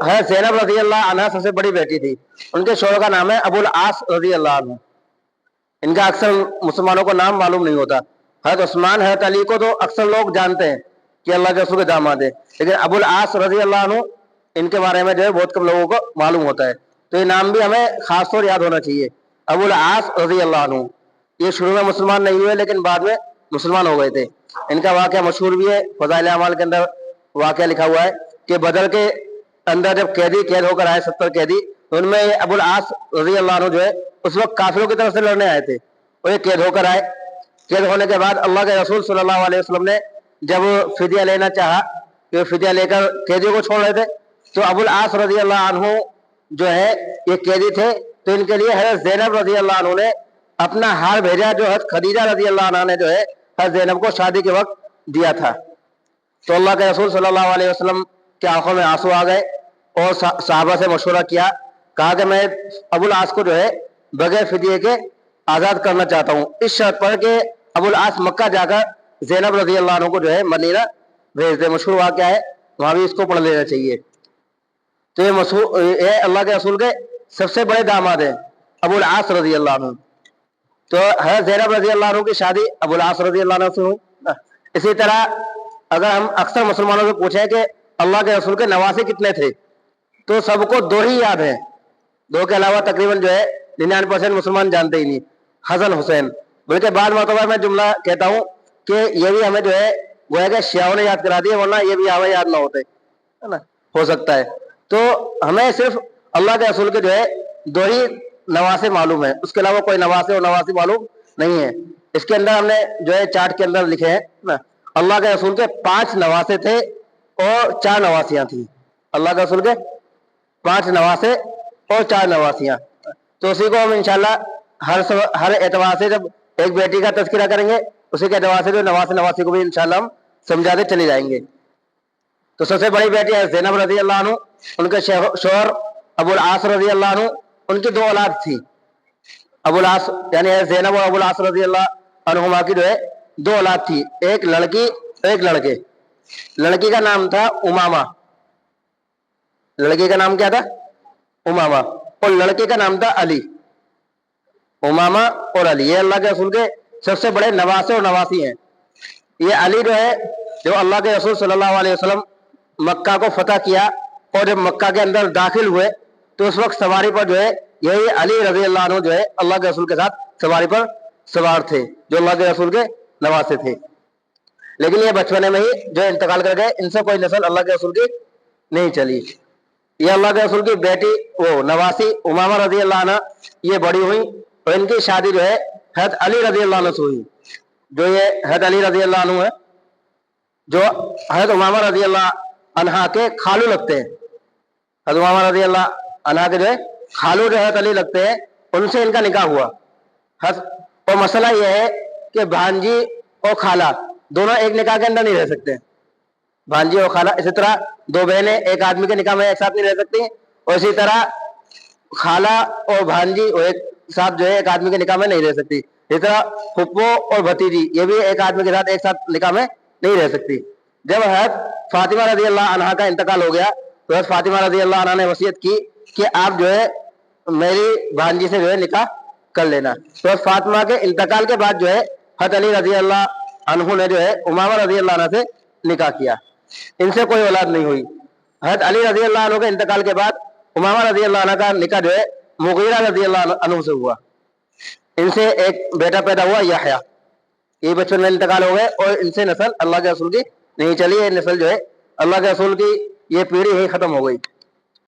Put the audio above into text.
है ज़ैनब रजी अल्लाह अन्हा सबसे बड़ी बेटी थी। उनके शौहर का नाम है अबुल आस रजी अल्लाह अन्हु। इनका अक्सर मुसलमानों को नाम मालूम नहीं होता। हज़रत उस्मान हज़रत अली को तो अक्सर लोग जानते हैं कि अल्लाह के रसूल के दामाद है, लेकिन अबुल आस रजी अल्लाह अन्हु इनके बारे में जो है बहुत कम लोगों को मालूम होता है। तो ये नाम भी हमें खास तौर याद होना चाहिए, अबुल आस रजी अल्लाह अन्हु। ये शुरू में मुसलमान नहीं हुए लेकिन बाद में मुसलमान हो गए थे। इनका वाक़या मशहूर भी है, फ़ज़ाइल अमाल के अंदर वाक़या लिखा हुआ है कि बदर के अंदर जब कैद होकर आए 70 कैदी, तो उनमें ये अबुल आस रजी अल्लाह अन्हु जो है उस वक्त काफिरों की तरफ से लड़ने आए थे और ये कैद होकर आए। कैद होने के बाद अल्लाह के रसूल सल्लल्लाहु अलैहि वसल्लम ने जब फिदिया लेना चाहा, कि फिदिया लेकर कैदियों को छोड़ रहे थे, तो अबुल आस रजी अल्लाह अन्हु जो है ये कैदी थे, तो इनके लिए हज़रत ज़ैनब रजी अल्लाह अन्हु ने अपना हार भेजा, जो हज़रत खदीजा रजी अल्लाह अन्हा ने जो है हज़रत ज़ैनब को शादी के वक्त दिया था। तो अल्लाह के रसूल सल्लल्लाहु अलैहि वसल्लम की आंखों में आंसू आ गए और सहाबा से मशवरा किया, कहा कि मैं अबुल आस को जो है बगैर फिदिये के आज़ाद करना चाहता हूँ, इस शर्त पर कि अबुल आस मक्का जाकर ज़ैनब रजी अल्लाह अन्हु को जो है मदीना भेज दे। मशहूर वाक़या है, वहाँ भी इसको पढ़ लेना चाहिए। तो ये अल्लाह के रसूल के सबसे बड़े दामाद हैं अबुल आस रजी अल्लाह अन्हु। तो हज़रत ज़ैनब रजी अल्लाह अन्हु की शादी अबुल आस रजी अल्लाह अन्हु से हुई। इसी तरह अगर हम अक्सर मुसलमानों से पूछें कि अल्लाह के रसूल के नवासे कितने थे, तो सबको दो ही याद है, दो के अलावा तकरीबन जो है 99% मुसलमान जानते ही नहीं, हसन हुसैन। बल्कि बाद मरतबा मैं जुमला कहता हूँ कि ये भी हमें जो है गोया कि शियाओं ने याद करा दिया, वरना ये भी हमें याद ना होते, है ना, हो सकता है। तो हमें सिर्फ अल्लाह के रसूल के जो है दो ही नवासे मालूम है, उसके अलावा कोई नवासे और नवासी मालूम नहीं है। इसके अंदर हमने जो है चार्ट के अंदर लिखे हैं ना, अल्लाह के रसूल के 5 नवासे थे और 4 नवासियां थी। अल्लाह के रसूल के 5 नवासे और 4 नवासियां। तो उसी को हम इंशाल्लाह हर एतबार से जब एक बेटी का तज़किरा करेंगे, उसी के एतबार से जो नवासी को भी इंशाल्लाह हम समझाते चले जाएंगे। तो सबसे बड़ी बेटी है ज़ैनब रजी अल्लाह अन्हु, उनके शौहर अबुल आस रजी अल्लाह अन्हु, उनकी 2 औलाद थी। अबुल आस यानी ज़ैनब और अबुल आस रजी अल्लाह अन्हुमा की जो है 2 औलाद थी, एक लड़की एक लड़के। लड़की का नाम था उमामा, लड़के का नाम क्या था? उमामा, और लड़के का नाम था अली। उमामा और अली, ये अल्लाह के रसूल के सबसे बड़े नवासे और नवासी हैं। ये अली जो है, जो अल्लाह के रसूल सल्लल्लाहु अलैहि वसल्लम मक्का को फतह किया और जब मक्का के अंदर दाखिल हुए, तो उस वक्त सवारी पर जो है यही अली रजी अल्लाह अन्हु जो है अल्लाह के रसूल के साथ सवारी पर सवार थे, जो अल्लाह के रसूल के नवासे थे। लेकिन ये बचपने में ही जो इंतकाल कर गए, इनसे कोई नस्ल अल्लाह के रसूल की नहीं चली। ये अल्लाह के रसूल की बेटी वो नवासी उमामा रजी अल्लाह अन्हा ये बड़ी हुई, और इनकी शादी जो है हज़रत अली रजी अल्लाह अन्हु से हुई। जो ये हज़रत अली रजी अल्लाह अन्हु है, जो हज़रत उमामा रजी अल्लाह अन्हा के खालू लगते हैं। हज़रत उमामा रजी अल्लाह अन्हा के जो है खालू जो हज़रत अली लगते हैं, उनसे इनका निकाह हुआ। और मसला यह है कि भांजी और खाला दोनों एक निकाह के अंदर नहीं रह सकते। भांजी और खाला, इसी तरह 2 बहनें एक आदमी के निकाह में एक साथ नहीं रह सकती, और इसी तरह खाला और भांजी और एक साथ जो है एक आदमी के निकाह में नहीं रह सकती। इसी तरह फुप्पो और भतीजी ये भी एक आदमी के साथ एक साथ निकाह में नहीं रह सकती। जब हज़रत फातिमा रजी अल्लाह अन्हा का इंतकाल हो गया, तो हज़रत फातिमा रजी अल्लाह अन्हा ने वसीयत की कि आप जो है मेरी भांजी से जो है निकाह कर लेना। तो फातिमा के इंतकाल के बाद जो है हज़रत अली रजी अल्लाह अन्हु ने जो है उमामा रजी अल्लाह अन्हा से निकाह किया। इनसे कोई औलाद नहीं हुई। हज़रत अली रजी अल्लाह अन्हु के इंतकाल के बाद उमामा रजी अल्लाह अन्हा का निकाह जो है मुगीरा रजी अल्लाह अन्हु से हुआ। इनसे एक बेटा पैदा हुआ यहया। ये बचपन में इंतकाल हो गए और इनसे नस्ल अल्लाह के रसूल की नहीं चली। ये नस्ल जो है अल्लाह के रसूल की ये पीढ़ी ही खत्म हो गई।